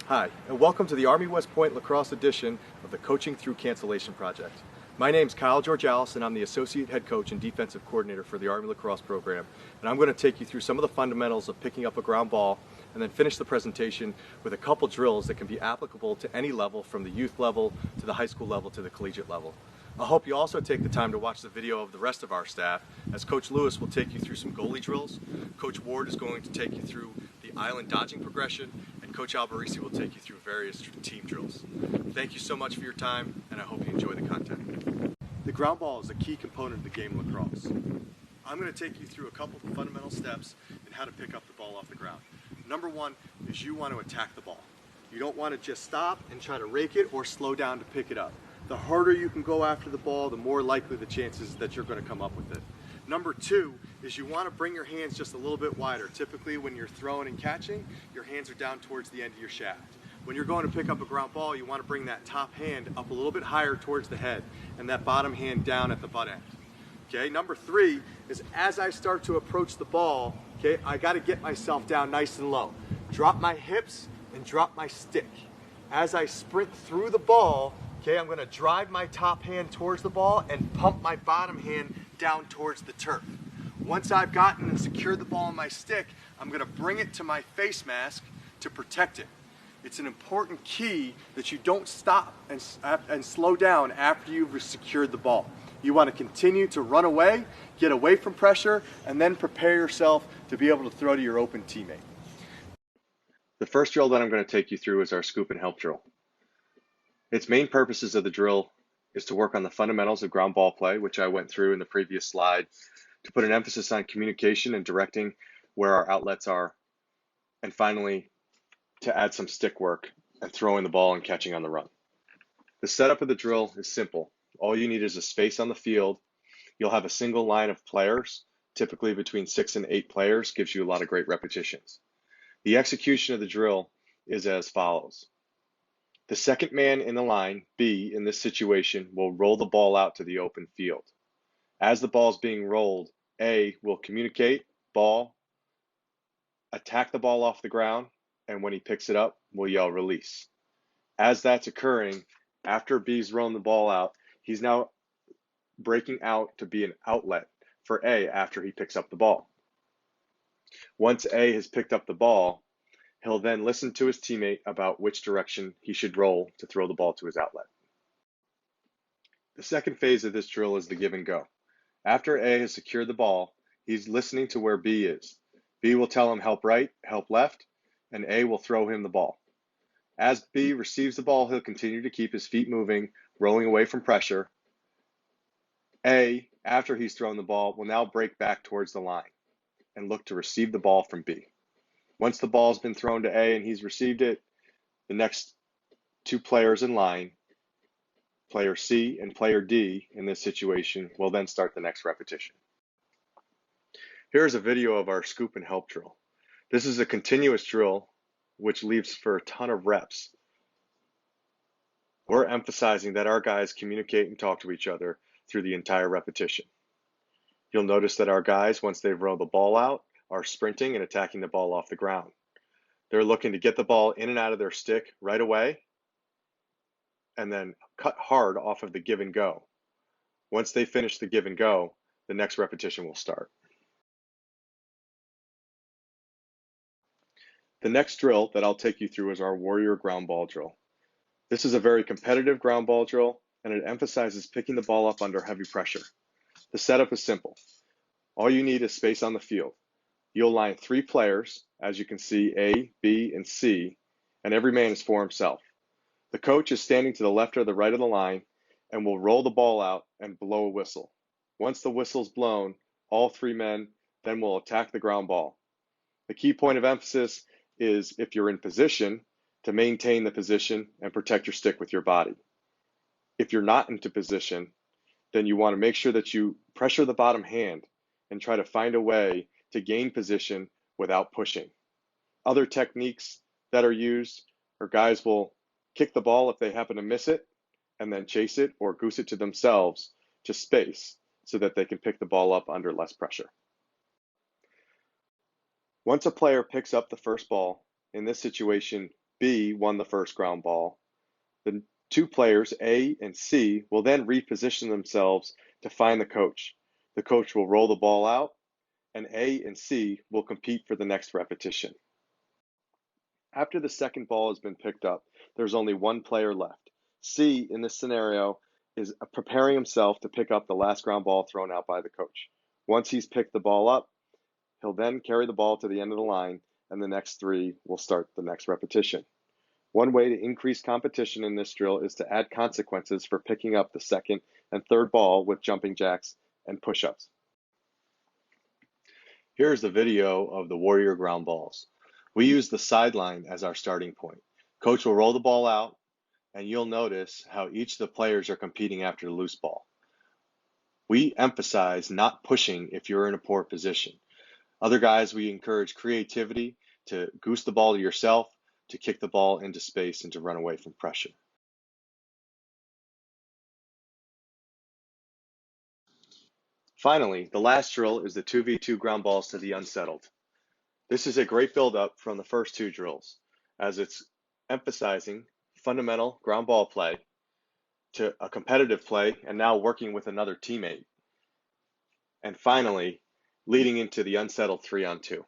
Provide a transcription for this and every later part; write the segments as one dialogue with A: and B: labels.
A: Hi, and welcome to the Army West Point Lacrosse edition of the Coaching Through Cancellation Project. My name's Kyle Georgalas, and I'm the Associate Head Coach and Defensive Coordinator for the Army Lacrosse program. And I'm going to take you through some of the fundamentals of picking up a ground ball and then finish the presentation with a couple drills that can be applicable to any level, from the youth level to the high school level to the collegiate level. I hope you also take the time to watch the video of the rest of our staff, as Coach Lewis will take you through some goalie drills, Coach Ward is going to take you through the island dodging progression, and Coach Alberisi will take you through various team drills. Thank you so much for your time, and I hope you enjoy the content. The ground ball is a key component of the game of lacrosse. I'm going to take you through a couple of fundamental steps in how to pick up the ball off the ground. Number one is you want to attack the ball. You don't want to just stop and try to rake it or slow down to pick it up. The harder you can go after the ball, the more likely the chances that you're going to come up with it. Number two is you want to bring your hands just a little bit wider. Typically when you're throwing and catching, your hands are down towards the end of your shaft. When you're going to pick up a ground ball, you want to bring that top hand up a little bit higher towards the head and that bottom hand down at the butt end. Okay, number three is as I start to approach the ball, okay, I got to get myself down nice and low. Drop my hips and drop my stick. As I sprint through the ball, okay, I'm going to drive my top hand towards the ball and pump my bottom hand down towards the turf. Once I've gotten and secured the ball on my stick, I'm going to bring it to my face mask to protect it. It's an important key that you don't stop and slow down after you've secured the ball. You want to continue to run away, get away from pressure, and then prepare yourself to be able to throw to your open teammate. The first drill that I'm going to take you through is our scoop and help drill. Its main purposes of the drill is to work on the fundamentals of ground ball play, which I went through in the previous slide, to put an emphasis on communication and directing where our outlets are, and finally, to add some stick work and throwing the ball and catching on the run. The setup of the drill is simple. All you need is a space on the field. You'll have a single line of players, typically between 6 and 8 players, gives you a lot of great repetitions. The execution of the drill is as follows. The second man in the line, B, in this situation, will roll the ball out to the open field. As the ball is being rolled, A will communicate, ball, attack the ball off the ground, and when he picks it up, we'll yell release. As that's occurring, after B's rolling the ball out, he's now breaking out to be an outlet for A after he picks up the ball. Once A has picked up the ball, he'll then listen to his teammate about which direction he should roll to throw the ball to his outlet. The second phase of this drill is the give and go. After A has secured the ball, he's listening to where B is. B will tell him help right, help left, and A will throw him the ball. As B receives the ball, he'll continue to keep his feet moving, rolling away from pressure. A, after he's thrown the ball, will now break back towards the line and look to receive the ball from B. Once the ball's been thrown to A and he's received it, the next two players in line, player C and player D in this situation, will then start the next repetition. Here's a video of our scoop and help drill. This is a continuous drill which leaves for a ton of reps. We're emphasizing that our guys communicate and talk to each other through the entire repetition. You'll notice that our guys, once they've rolled the ball out, are sprinting and attacking the ball off the ground. They're looking to get the ball in and out of their stick right away and then cut hard off of the give and go. Once they finish the give and go, the next repetition will start. The next drill that I'll take you through is our warrior ground ball drill. This is a very competitive ground ball drill, and it emphasizes picking the ball up under heavy pressure. The setup is simple. All you need is space on the field. You'll line 3 players, as you can see, A, B, and C, and every man is for himself. The coach is standing to the left or the right of the line and will roll the ball out and blow a whistle. Once the whistle's blown, all 3 men then will attack the ground ball. The key point of emphasis is, if you're in position, to maintain the position and protect your stick with your body. If you're not into position, then you want to make sure that you pressure the bottom hand and try to find a way to gain position without pushing. Other techniques that are used are guys will kick the ball if they happen to miss it and then chase it or goose it to themselves to space so that they can pick the ball up under less pressure. Once a player picks up the first ball, in this situation, B won the first ground ball, the two players, A and C, will then reposition themselves to find the coach. The coach will roll the ball out, and A and C will compete for the next repetition. After the second ball has been picked up, there's only one player left. C, in this scenario, is preparing himself to pick up the last ground ball thrown out by the coach. Once he's picked the ball up, he'll then carry the ball to the end of the line, and the next three will start the next repetition. One way to increase competition in this drill is to add consequences for picking up the second and third ball with jumping jacks and push-ups. Here's the video of the Warrior ground balls. We use the sideline as our starting point. Coach will roll the ball out, and you'll notice how each of the players are competing after the loose ball. We emphasize not pushing if you're in a poor position. Other guys, we encourage creativity to goose the ball to yourself, to kick the ball into space, and to run away from pressure. Finally, the last drill is the 2v2 ground balls to the unsettled. This is a great build-up from the first two drills, as it's emphasizing fundamental ground ball play to a competitive play and now working with another teammate. And finally, leading into the unsettled 3-on-2.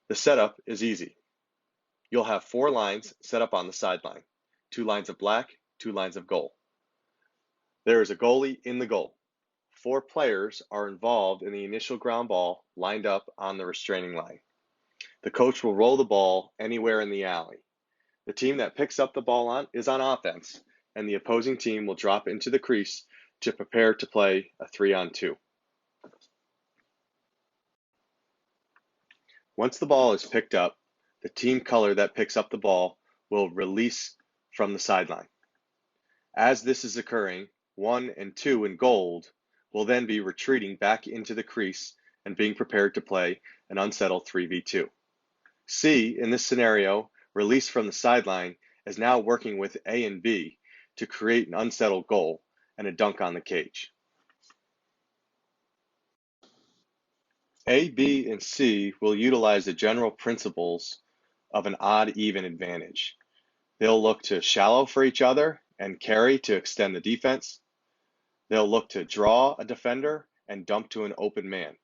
A: The setup is easy. You'll have 4 lines set up on the sideline, 2 lines of black, 2 lines of goal. There is a goalie in the goal. 4 players are involved in the initial ground ball lined up on the restraining line. The coach will roll the ball anywhere in the alley. The team that picks up the ball is on offense, and the opposing team will drop into the crease to prepare to play a 3-on-2. Once the ball is picked up, the team color that picks up the ball will release from the sideline. As this is occurring, 1 and 2 in gold will then be retreating back into the crease and being prepared to play an unsettled 3v2. C, in this scenario, released from the sideline, is now working with A and B to create an unsettled goal and a dunk on the cage. A, B, and C will utilize the general principles of an odd-even advantage. They'll look to shallow for each other and carry to extend the defense. They'll look to draw a defender and dump to an open man.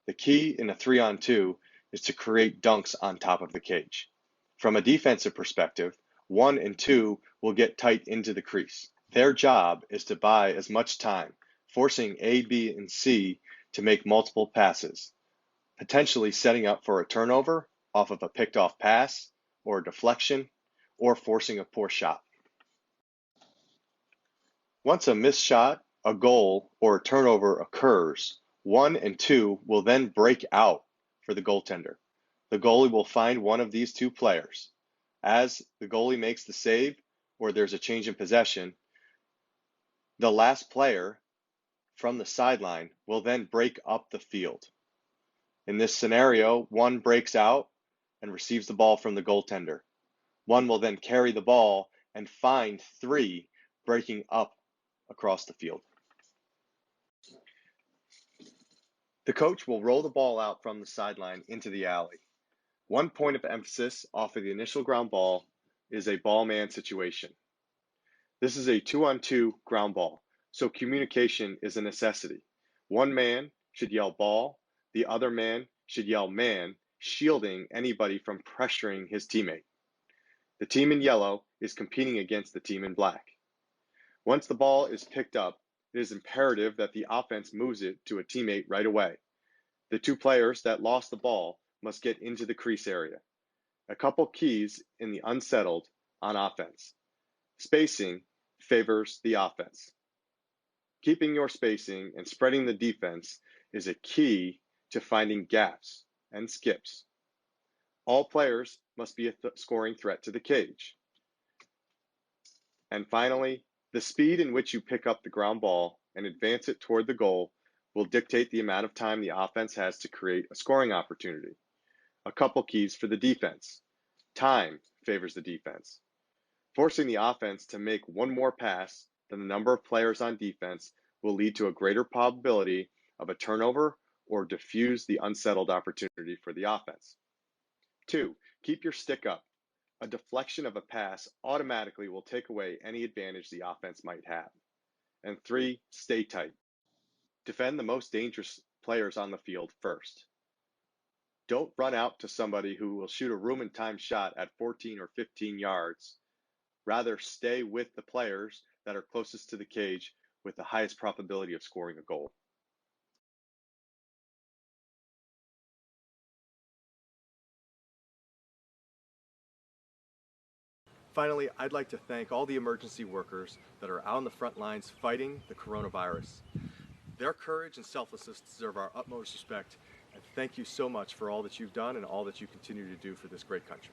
A: The key in a 3-on-2 is to create dunks on top of the cage. From a defensive perspective, 1 and 2 will get tight into the crease. Their job is to buy as much time, forcing A, B, and C to make multiple passes, potentially setting up for a turnover off of a picked off pass or a deflection or forcing a poor shot. Once a missed shot, a goal, or a turnover occurs, 1 and 2 will then break out for the goaltender. The goalie will find one of these 2 players. As the goalie makes the save or there's a change in possession, the last player from the sideline will then break up the field. In this scenario, 1 breaks out and receives the ball from the goaltender. 1 will then carry the ball and find 3 breaking up across the field. The coach will roll the ball out from the sideline into the alley. One point of emphasis off of the initial ground ball is a ball man situation. This is a 2-on-2 ground ball, so communication is a necessity. One man should yell ball, the other man should yell man, shielding anybody from pressuring his teammate. The team in yellow is competing against the team in black. Once the ball is picked up, it is imperative that the offense moves it to a teammate right away. The 2 players that lost the ball must get into the crease area. A couple keys in the unsettled on offense. Spacing favors the offense. Keeping your spacing and spreading the defense is a key to finding gaps and skips. All players must be a scoring threat to the cage. And finally, the speed in which you pick up the ground ball and advance it toward the goal will dictate the amount of time the offense has to create a scoring opportunity. A couple keys for the defense. Time favors the defense. Forcing the offense to make one more pass than the number of players on defense will lead to a greater probability of a turnover or diffuse the unsettled opportunity for the offense. 2, keep your stick up. A deflection of a pass automatically will take away any advantage the offense might have. And 3, stay tight. Defend the most dangerous players on the field first. Don't run out to somebody who will shoot a room and time shot at 14 or 15 yards. Rather, stay with the players that are closest to the cage with the highest probability of scoring a goal. Finally, I'd like to thank all the emergency workers that are out on the front lines fighting the coronavirus. Their courage and selflessness deserve our utmost respect, and thank you so much for all that you've done and all that you continue to do for this great country.